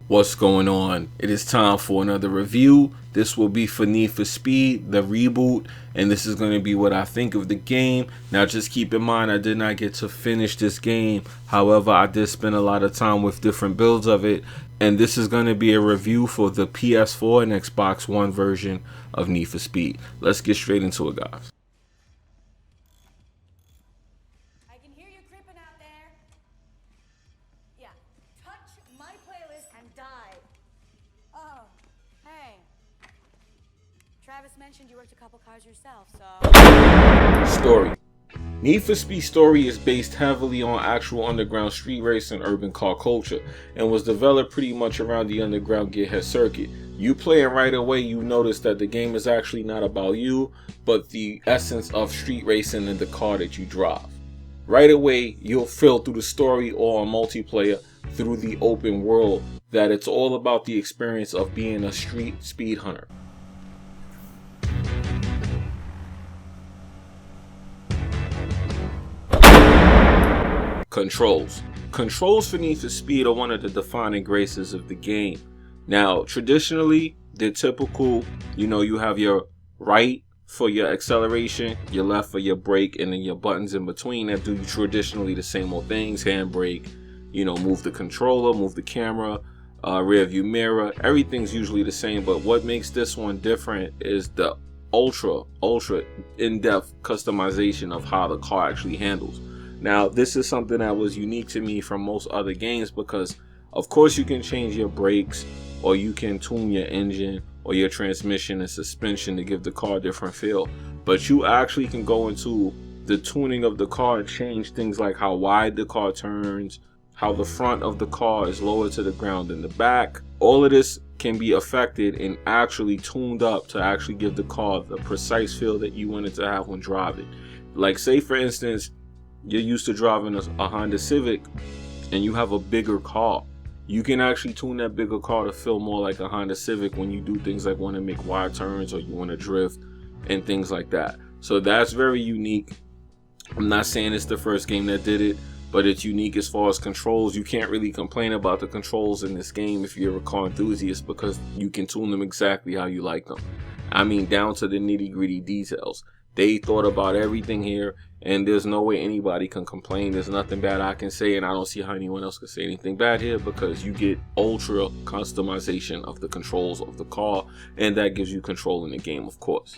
What's going on? It is time for another review. This will be for Need for Speed, the reboot, and this is going to be what I think of the game. Now just keep in mind I did not get to finish this game. However, I did spend a lot of time with different builds of it, and this is going to be a review for the PS4 and Xbox One version of Need for Speed. Let's get straight into it, guys. Travis mentioned you worked a couple cars yourself, so... Story. Need for Speed story is based heavily on actual underground street race and urban car culture, and was developed pretty much around the underground gearhead circuit. You play and right away you notice that the game is actually not about you, but the essence of street racing in the car that you drive. Right away you'll feel through the story or on multiplayer through the open world that it's all about the experience of being a street speed hunter. Controls. Controls for Need for Speed are one of the defining graces of the game. Now, traditionally, they're typical, you have your right for your acceleration, your left for your brake, and then your buttons in between that do traditionally the same old things. Handbrake, move the controller, move the camera, rear view mirror, everything's usually the same. But what makes this one different is the ultra in-depth customization of how the car actually handles. Now, this is something that was unique to me from most other games because, of course, you can change your brakes or you can tune your engine or your transmission and suspension to give the car a different feel. But you actually can go into the tuning of the car and change things like how wide the car turns, how the front of the car is lower to the ground than the back. All of this can be affected and actually tuned up to actually give the car the precise feel that you want it to have when driving. Like, say, for instance, you're used to driving a Honda Civic and you have a bigger car. You can actually tune that bigger car to feel more like a Honda Civic when you do things like want to make wide turns or you want to drift and things like that. So that's very unique. I'm not saying it's the first game that did it, but it's unique as far as controls. You can't really complain about the controls in this game if you're a car enthusiast because you can tune them exactly how you like them. I mean, down to the nitty-gritty details. They thought about everything here, and there's no way anybody can complain. There's nothing bad I can say, and I don't see how anyone else can say anything bad here because you get ultra customization of the controls of the car, and that gives you control in the game, of course.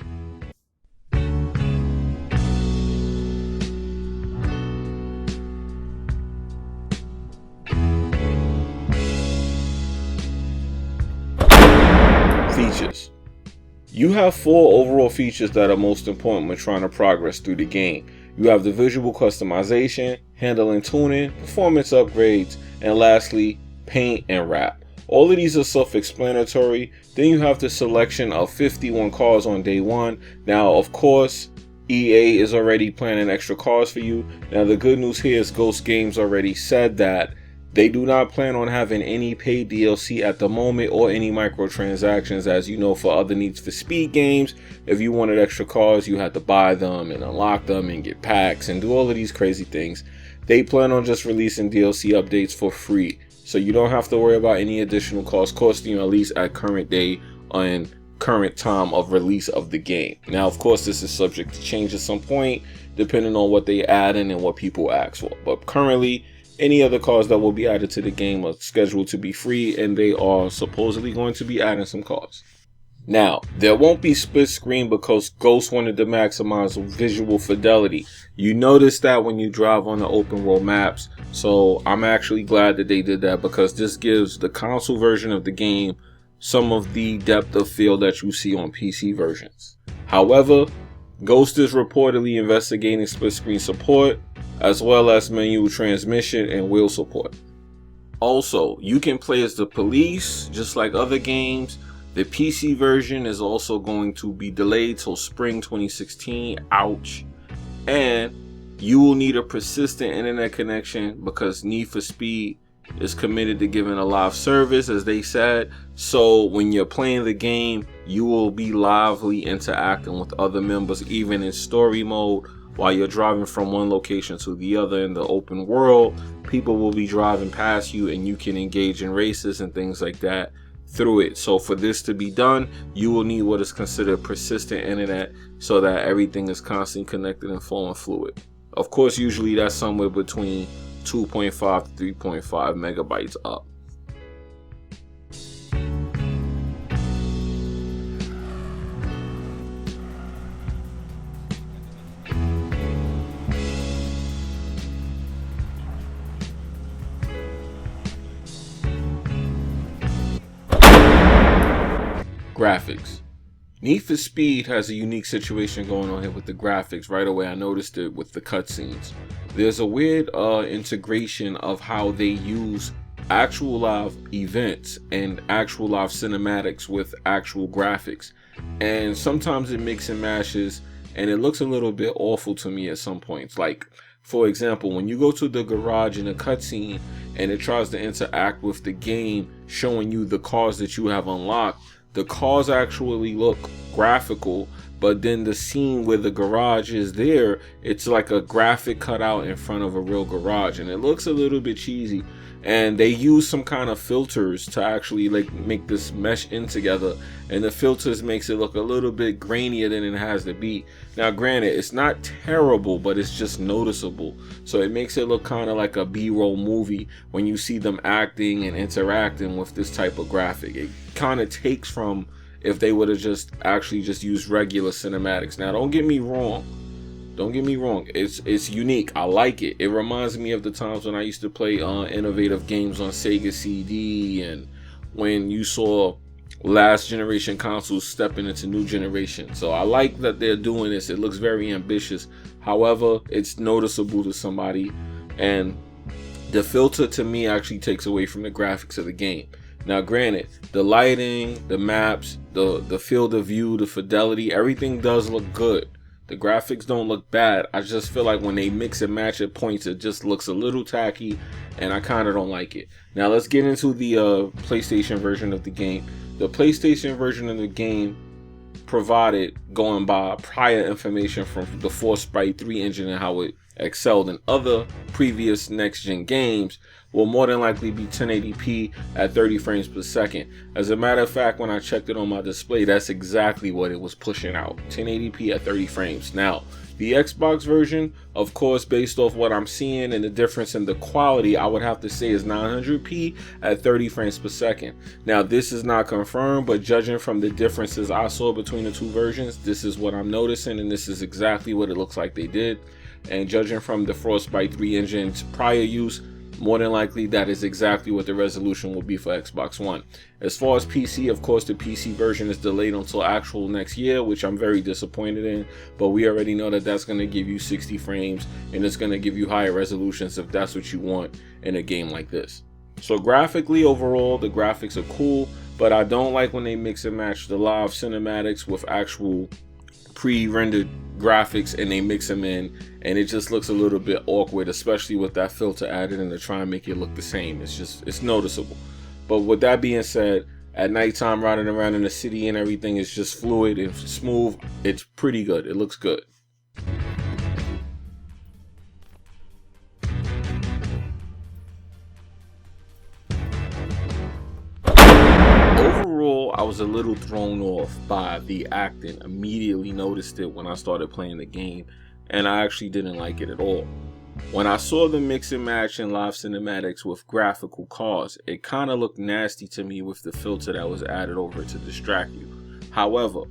Features. You have 4 overall features that are most important when trying to progress through the game. You have the visual customization, handling tuning, performance upgrades, and lastly, paint and wrap. All of these are self-explanatory. Then you have the selection of 51 cars on day 1. Now, of course, EA is already planning extra cars for you. Now, the good news here is Ghost Games already said that they do not plan on having any paid DLC at the moment or any microtransactions. As you know, for other Need for Speed games, if you wanted extra cars, you had to buy them and unlock them and get packs and do all of these crazy things. They plan on just releasing DLC updates for free, so you don't have to worry about any additional costs costing you, at least at current day and current time of release of the game. Now, of course, this is subject to change at some point, depending on what they add in and what people ask for. But currently, any other cars that will be added to the game are scheduled to be free, and they are supposedly going to be adding some cars. Now, there won't be split screen because Ghost wanted to maximize visual fidelity. You notice that when you drive on the open world maps, so I'm actually glad that they did that because this gives the console version of the game some of the depth of field that you see on PC versions. However, Ghost is reportedly investigating split screen support, as well as manual transmission and wheel support. Also, you can play as the police, just like other games. The PC version is also going to be delayed till spring 2016, ouch. And you will need a persistent internet connection because Need for Speed is committed to giving a live service, as they said. So when you're playing the game, you will be lively interacting with other members, even in story mode, while you're driving from one location to the other in the open world. people will be driving past you and you can engage in races and things like that through it. So for this to be done, you will need what is considered persistent internet so that everything is constantly connected and flowing fluid. Of course, usually that's somewhere between 2.5 to 3.5 megabytes up. Graphics. Need for Speed has a unique situation going on here with the graphics. Right away I noticed it with the cutscenes. There's a weird integration of how they use actual live events and actual live cinematics with actual graphics, and sometimes it mix and matches and it looks a little bit awful to me at some points. Like, for example, when you go to the garage in a cutscene and it tries to interact with the game showing you the cars that you have unlocked, the cars actually look graphical, but then the scene where the garage is there, it's like a graphic cutout in front of a real garage, and it looks a little bit cheesy. And they use some kind of filters to actually like make this mesh in together, and the filters makes it look a little bit grainier than it has to be. Now granted, it's not terrible, but it's just noticeable, so it makes it look kind of like a B-roll movie when you see them acting and interacting with this type of graphic. It kind of takes from if they would have just actually just used regular cinematics. Now don't get me wrong, it's unique. I like it. It reminds me of the times when I used to play innovative games on Sega CD, and when you saw last generation consoles stepping into new generation. So I like that they're doing this. It looks very ambitious. However, it's noticeable to somebody, and the filter to me actually takes away from the graphics of the game. Now granted, the lighting, the maps, the field of view, the fidelity, everything does look good. The graphics don't look bad. I just feel like when they mix and match at points, it just looks a little tacky, and I kind of don't like it. Now let's get into the PlayStation version of the game. The PlayStation version of the game provided, going by prior information from the Frostbite 3 engine and how it excelled in other previous next-gen games, will more than likely be 1080p at 30 frames per second. As a matter of fact, when I checked it on my display, that's exactly what it was pushing out, 1080p at 30 frames. Now, the Xbox version, of course, based off what I'm seeing and the difference in the quality, I would have to say is 900p at 30 frames per second. Now, this is not confirmed, but judging from the differences I saw between the two versions, this is what I'm noticing, and this is exactly what it looks like they did. And judging from the Frostbite 3 engine's prior use, more than likely that is exactly what the resolution will be for Xbox One. As far as PC, of course, the PC version is delayed until actual next year, which I'm very disappointed in, but we already know that that's going to give you 60 frames and it's going to give you higher resolutions if that's what you want in a game like this. So graphically, overall, the graphics are cool, but I don't like when they mix and match the live cinematics with actual pre-rendered graphics and they mix them in, and it just looks a little bit awkward, especially with that filter added in to try and make it look the same. It's noticeable. But with that being said, at nighttime riding around in the city and everything is just fluid and smooth. It's pretty good. It looks good. Overall, I was a little thrown off by the acting. Immediately noticed it when I started playing the game, and I actually didn't like it at all. When I saw the mix and match in live cinematics with graphical cars, it kind of looked nasty to me with the filter that was added over to distract you. However,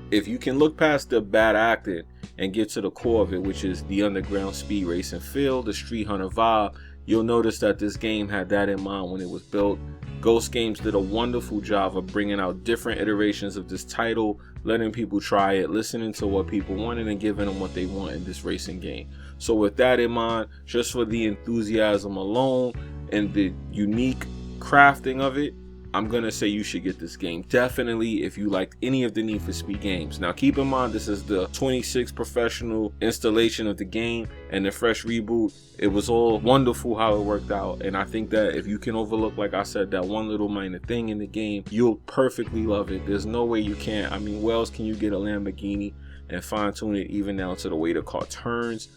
if you can look past the bad acting and get to the core of it, which is the underground speed racing feel, the street hunter vibe, you'll notice that this game had that in mind when it was built. Ghost Games did a wonderful job of bringing out different iterations of this title, letting people try it, listening to what people wanted, and giving them what they want in this racing game. So with that in mind, just for the enthusiasm alone and the unique crafting of it, I'm going to say you should get this game. Definitely if you liked any of the Need for Speed games. Now keep in mind, this is the 26th professional installation of the game and the fresh reboot. It was all wonderful how it worked out, and I think that if you can overlook, like I said, that one little minor thing in the game, you'll perfectly love it. There's no way you can't. I mean, where else can you get a Lamborghini and fine tune it even down to the way the car turns,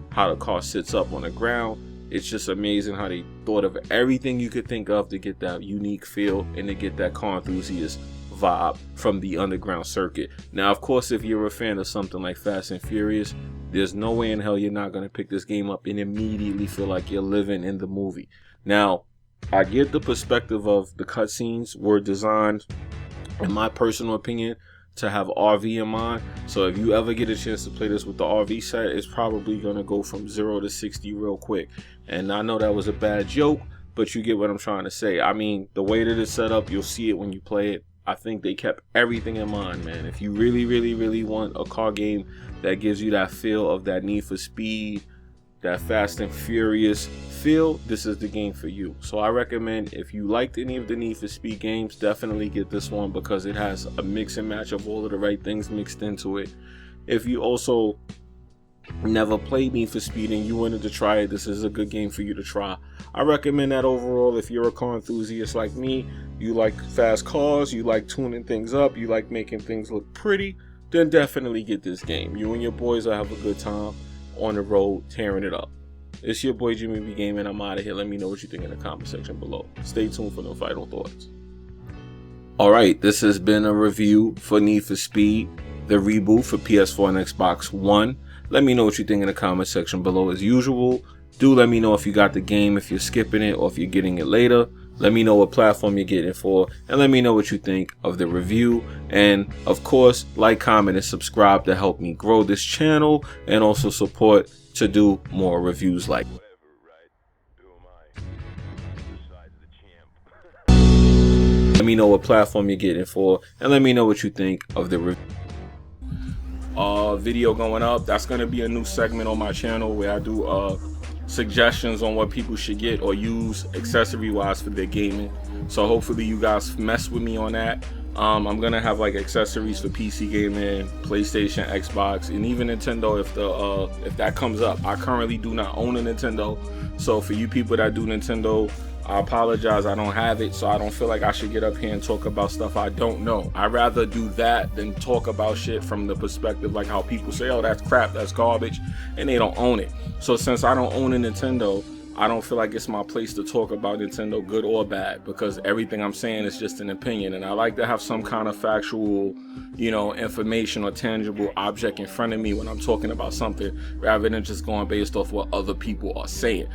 how the car sits up on the ground? It's just amazing how they thought of everything you could think of to get that unique feel and to get that car enthusiast vibe from the underground circuit. Now, of course, if you're a fan of something like Fast and Furious, there's no way in hell you're not going to pick this game up and immediately feel like you're living in the movie. Now, I get the perspective of the cutscenes were designed, in my personal opinion, to have RV in mind. So if you ever get a chance to play this with the RV set, it's probably going to go from 0 to 60 real quick. And I know that was a bad joke, but you get what I'm trying to say. I mean, the way that it's set up, you'll see it when you play it. I think they kept everything in mind, man. If you really want a car game that gives you that feel of that Need for Speed, that Fast and Furious feel, this is the game for you. So I recommend, if you liked any of the Need for Speed games, definitely get this one because it has a mix and match of all of the right things mixed into it. If you also never played Need for Speed and you wanted to try it, this is a good game for you to try. I recommend that overall. If you're a car enthusiast like me, you like fast cars, you like tuning things up, you like making things look pretty, then definitely get this game. You and your boys will have a good time on the road tearing it up. It's your boy Jimmybgaming. I'm out of here. Let me know what you think in the comment section below. Stay tuned for no final thoughts. Alright, this has been a review for Need for Speed, the reboot for PS4 and Xbox One. Let me know what you think in the comment section below as usual. Do let me know if you got the game, if you're skipping it, or if you're getting it later. Let me know what platform you're getting it for, and let me know what you think of the review. And of course, like, comment, and subscribe to help me grow this channel and also support to do more reviews like it. Let me know what platform you're getting it for, and let me know what you think of the review. Video going up. That's going to be a new segment on my channel where I do suggestions on what people should get or use accessory wise for their gaming. So hopefully you guys mess with me on that. I'm gonna have like accessories for PC gaming, PlayStation, Xbox, and even Nintendo if that comes up. I currently do not own a Nintendo, so for you people that do Nintendo, I apologize, I don't have it, so I don't feel like I should get up here and talk about stuff I don't know. I'd rather do that than talk about shit from the perspective like how people say, oh, that's crap, that's garbage, and they don't own it. So since I don't own a Nintendo, I don't feel like it's my place to talk about Nintendo, good or bad, because everything I'm saying is just an opinion, and I like to have some kind of factual, you know, information or tangible object in front of me when I'm talking about something, rather than just going based off what other people are saying.